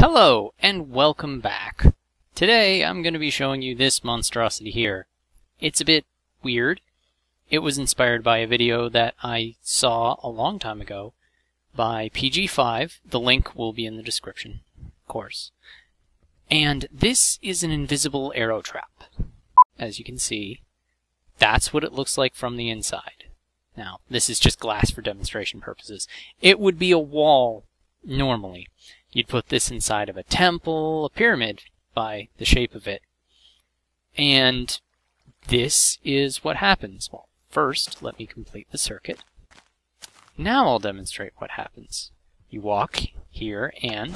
Hello, and welcome back. Today, I'm going to be showing you this monstrosity here. It's a bit weird. It was inspired by a video that I saw a long time ago by PG5. The link will be in the description, of course. And this is an invisible arrow trap. As you can see, that's what it looks like from the inside. Now, this is just glass for demonstration purposes. It would be a wall normally. You'd put this inside of a temple, a pyramid, by the shape of it. And this is what happens. Well, first, let me complete the circuit. Now I'll demonstrate what happens. You walk here, and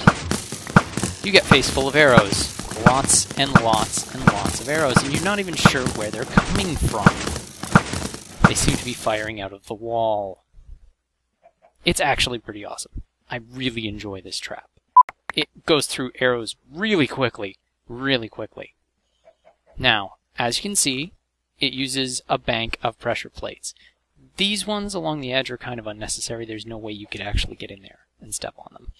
you get face full of arrows. Lots and lots and lots of arrows, and you're not even sure where they're coming from. They seem to be firing out of the wall. It's actually pretty awesome. I really enjoy this trap. It goes through arrows really quickly. Now, as you can see, it uses a bank of pressure plates. These ones along the edge are kind of unnecessary. There's no way you could actually get in there and step on them.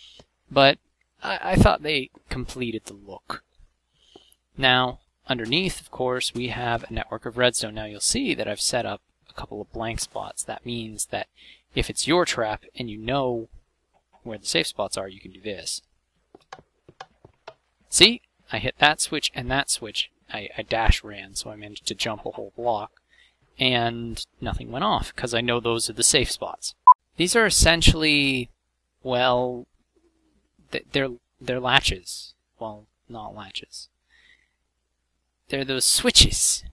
But I thought they completed the look. Now, underneath, of course, we have a network of redstone. Now, you'll see that I've set up a couple of blank spots. That means that if it's your trap and you know where the safe spots are, you can do this. See? I hit that switch and that switch. I dash ran, so I managed to jump a whole block. And nothing went off, because I know those are the safe spots. These are essentially, well, they're latches. Well, not latches. They're those switches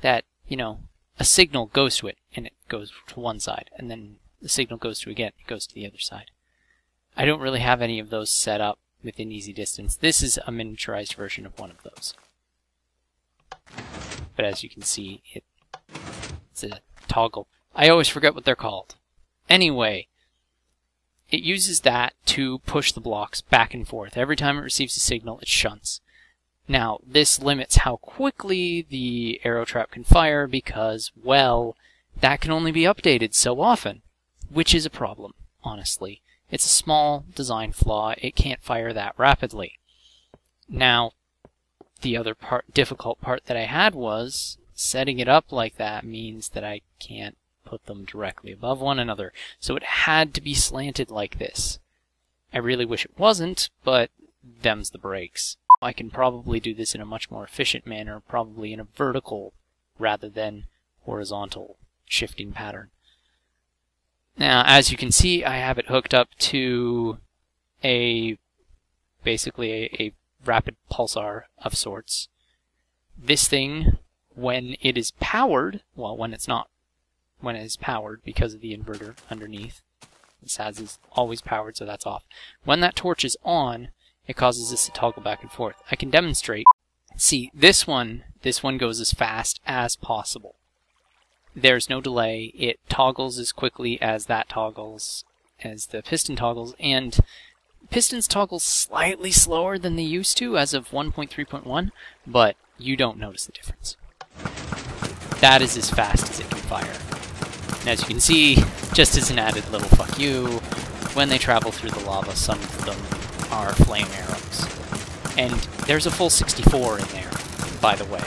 that, you know, a signal goes to it, and it goes to one side, and then the signal goes to again, it goes to the other side. I don't really have any of those set up within easy distance. This is a miniaturized version of one of those. But as you can see, it's a toggle. I always forget what they're called. Anyway, it uses that to push the blocks back and forth. Every time it receives a signal, it shunts. Now, this limits how quickly the arrow trap can fire because, well, that can only be updated so often, which is a problem, honestly. It's a small design flaw. It can't fire that rapidly. Now, the other difficult part that I had was setting it up like that means that I can't put them directly above one another. So it had to be slanted like this. I really wish it wasn't, but them's the breaks. I can probably do this in a much more efficient manner, probably in a vertical rather than horizontal shifting pattern. Now, as you can see, I have it hooked up to basically a rapid pulsar of sorts. This thing, when it is powered, well, when it is powered because of the inverter underneath, this is always powered, so that's off. When that torch is on, it causes this to toggle back and forth. I can demonstrate. See, this one goes as fast as possible. There's no delay. It toggles as quickly as that toggles, as the piston toggles, and pistons toggle slightly slower than they used to as of 1.3.1, but you don't notice the difference. That is as fast as it can fire. And as you can see, just as an added little fuck you, when they travel through the lava, some of them are flame arrows. And there's a full 64 in there, by the way.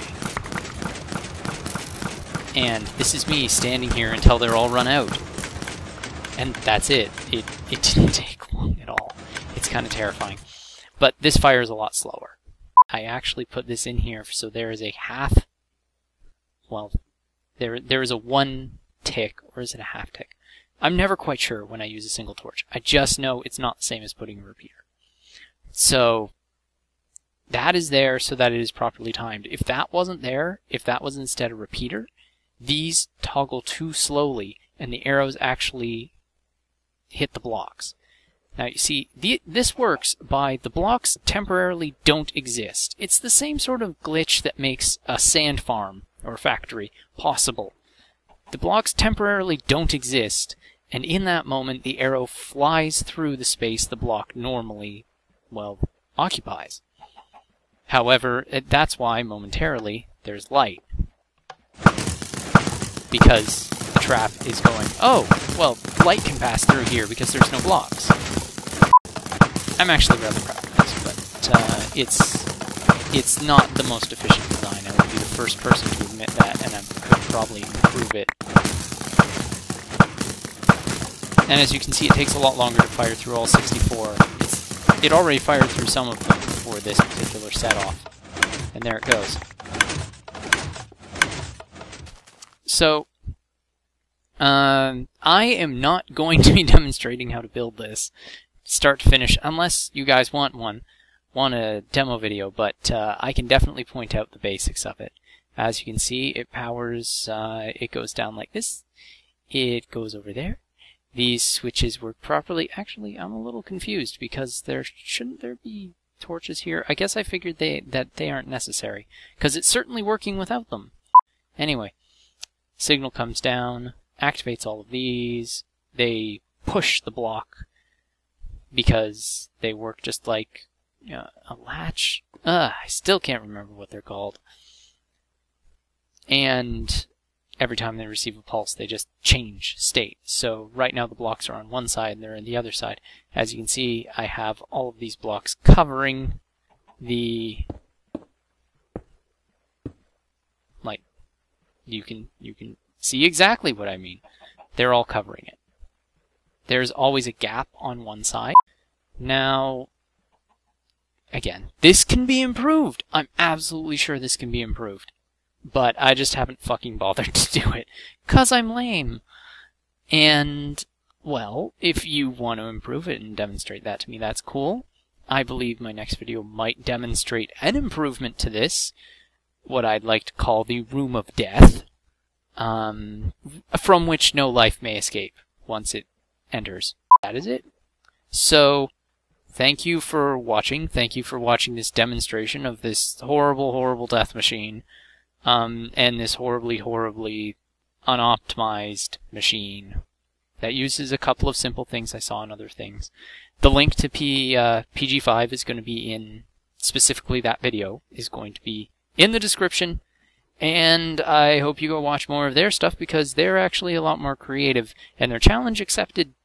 And this is me standing here until they're all run out. And that's it. It didn't take long at all. It's kind of terrifying. But this fires a lot slower. I actually put this in here so there is a half... Well, there is a 1 tick, or is it a half tick? I'm never quite sure when I use a single torch. I just know it's not the same as putting a repeater. So that is there so that it is properly timed. If that wasn't there, if that was instead a repeater, these toggle too slowly, and the arrows actually hit the blocks. Now, you see, this works by the blocks temporarily don't exist. It's the same sort of glitch that makes a sand farm, or factory, possible. The blocks temporarily don't exist, and in that moment, the arrow flies through the space the block normally, well, occupies. However, that's why, momentarily, there's light. Because the trap is going, oh, well, light can pass through here because there's no blocks. I'm actually rather proud of that. it's not the most efficient design. I would be the first person to admit that, and I could probably improve it. And as you can see, it takes a lot longer to fire through all 64. It already fired through some of them for this particular set-off. And there it goes. So, I am not going to be demonstrating how to build this start to finish, unless you guys want a demo video, but I can definitely point out the basics of it. As you can see, it powers, it goes down like this, it goes over there. These switches work properly. Actually, I'm a little confused because shouldn't there be torches here? I guess I figured that they aren't necessary, because it's certainly working without them. Anyway, signal comes down, activates all of these. They push the block because they work just like a latch. I still can't remember what they're called. And every time they receive a pulse, they just change state. So right now the blocks are on one side and they're on the other side. As you can see, I have all of these blocks covering the... like, you can see exactly what I mean. They're all covering it. There's always a gap on one side. Now, again, this can be improved. I'm absolutely sure this can be improved. But I just haven't fucking bothered to do it, 'cause I'm lame. And, well, if you want to improve it and demonstrate that to me, that's cool. I believe my next video might demonstrate an improvement to this, what I'd like to call the Room of Death, from which no life may escape once it enters. That is it. So, thank you for watching. Thank you for watching this demonstration of this horrible, horrible death machine. And this horribly, horribly unoptimized machine that uses a couple of simple things I saw in other things. The link to PG5 is going to be in, specifically that video, is going to be in the description. And I hope you go watch more of their stuff, because they're actually a lot more creative. And their challenge accepted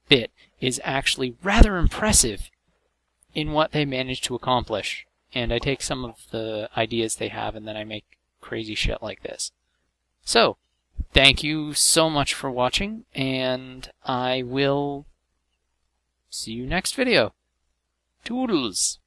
bit is actually rather impressive in what they managed to accomplish. And I take some of the ideas they have and then I make crazy shit like this. So, thank you so much for watching, and I will see you next video. Toodles!